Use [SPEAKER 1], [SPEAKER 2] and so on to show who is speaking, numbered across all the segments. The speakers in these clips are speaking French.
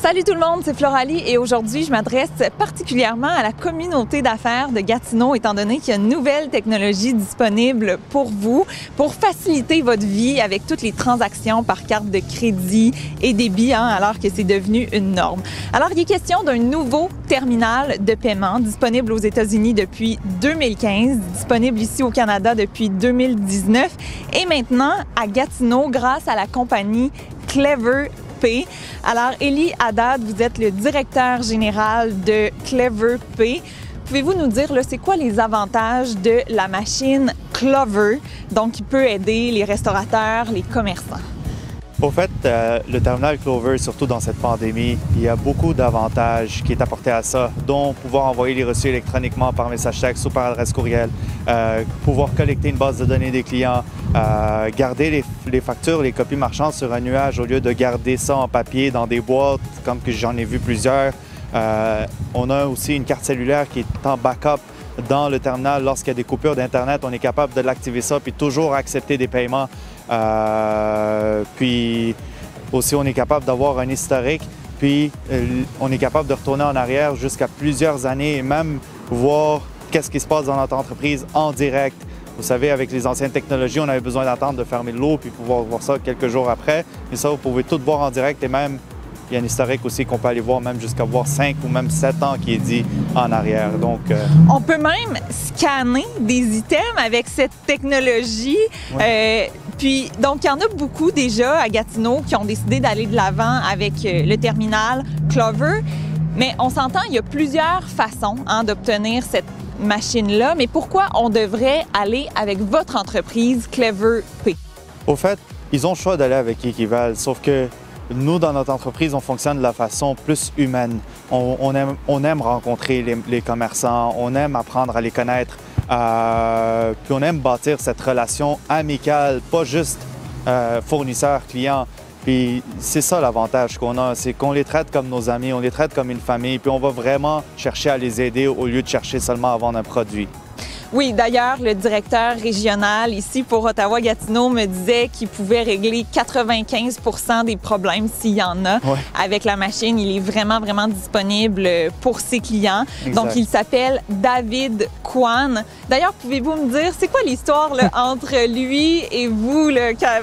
[SPEAKER 1] Salut tout le monde, c'est Floralie et aujourd'hui, je m'adresse particulièrement à la communauté d'affaires de Gatineau étant donné qu'il y a une nouvelle technologie disponible pour vous pour faciliter votre vie avec toutes les transactions par carte de crédit et débit, alors que c'est devenu une norme. Alors, il est question d'un nouveau terminal de paiement disponible aux États-Unis depuis 2015, disponible ici au Canada depuis 2019 et maintenant à Gatineau grâce à la compagnie Clever Pay. Alors, Élie Haddad, vous êtes le directeur général de Clever Pay. Pouvez-vous nous dire, c'est quoi les avantages de la machine Clover, donc qui peut aider les restaurateurs, les commerçants?
[SPEAKER 2] Au fait, le terminal Clover, surtout dans cette pandémie, il y a beaucoup d'avantages qui est apporté à ça, dont pouvoir envoyer les reçus électroniquement par message texte ou par adresse courriel, pouvoir collecter une base de données des clients, garder les factures, les copies marchandes sur un nuage au lieu de garder ça en papier dans des boîtes, comme que j'en ai vu plusieurs. On a aussi une carte cellulaire qui est en backup dans le terminal. Lorsqu'il y a des coupures d'Internet, on est capable de l'activer ça puis toujours accepter des paiements. Puis aussi, on est capable d'avoir un historique, puis on est capable de retourner en arrière jusqu'à plusieurs années et même voir qu'est-ce qui se passe dans notre entreprise en direct. Vous savez, avec les anciennes technologies, on avait besoin d'attendre de fermer l'eau puis pouvoir voir ça quelques jours après. Mais ça, vous pouvez tout voir en direct et même, il y a un historique aussi qu'on peut aller voir même jusqu'à voir 5 ou même 7 ans qui est dit en arrière. Donc,
[SPEAKER 1] on peut même scanner des items avec cette technologie.
[SPEAKER 2] Ouais.
[SPEAKER 1] Puis, donc, il y en a beaucoup déjà à Gatineau qui ont décidé d'aller de l'avant avec le terminal Clover. Mais on s'entend, il y a plusieurs façons d'obtenir cette machine-là. Mais pourquoi on devrait aller avec votre entreprise Clever Pay?
[SPEAKER 2] Au fait, ils ont le choix d'aller avec qui veulent, sauf que nous, dans notre entreprise, on fonctionne de la façon plus humaine. On aime rencontrer les commerçants, on aime apprendre à les connaître, puis on aime bâtir cette relation amicale, pas juste fournisseur-client. Puis c'est ça l'avantage qu'on a, c'est qu'on les traite comme nos amis, on les traite comme une famille, puis on va vraiment chercher à les aider au lieu de chercher seulement à vendre un produit.
[SPEAKER 1] Oui, d'ailleurs, le directeur régional ici pour Ottawa-Gatineau me disait qu'il pouvait régler 95 % des problèmes s'il y en a.
[SPEAKER 2] Ouais.
[SPEAKER 1] Avec la machine, il est vraiment disponible pour ses clients.
[SPEAKER 2] Exact.
[SPEAKER 1] Donc, il s'appelle David Kwan. D'ailleurs, pouvez-vous me dire, c'est quoi l'histoire entre lui et vous?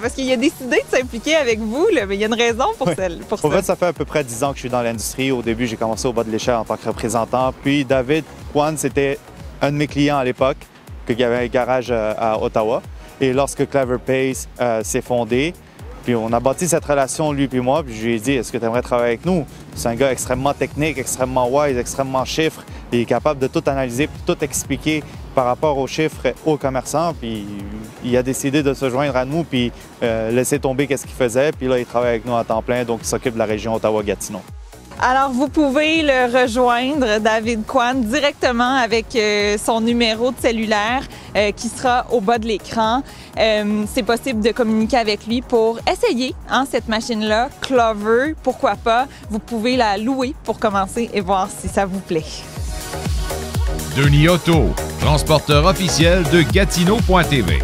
[SPEAKER 1] Parce qu'il a décidé de s'impliquer avec vous, mais il y a une raison pour ça.
[SPEAKER 2] En fait, ça fait à peu près 10 ans que je suis dans l'industrie. Au début, j'ai commencé au bas de l'échelle en tant que représentant. Puis David Kwan, c'était un de mes clients à l'époque, qui avait un garage à Ottawa. Et lorsque Clever Pay s'est fondé, puis on a bâti cette relation, lui et moi, puis je lui ai dit, est-ce que tu aimerais travailler avec nous? C'est un gars extrêmement technique, extrêmement wise, extrêmement chiffre. Il est capable de tout analyser, puis tout expliquer par rapport aux chiffres aux commerçants. Puis il a décidé de se joindre à nous, puis laisser tomber qu'est-ce qu'il faisait. Puis là, il travaille avec nous à temps plein, donc il s'occupe de la région Ottawa-Gatineau.
[SPEAKER 1] Alors, vous pouvez le rejoindre, David Kwan, directement avec son numéro de cellulaire qui sera au bas de l'écran. C'est possible de communiquer avec lui pour essayer cette machine-là, Clover. Pourquoi pas? Vous pouvez la louer pour commencer et voir si ça vous plaît.
[SPEAKER 3] Denis Auto, transporteur officiel de Gatineau.tv.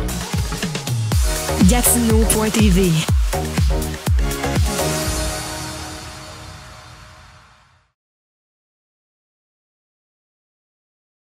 [SPEAKER 4] Gatineau.tv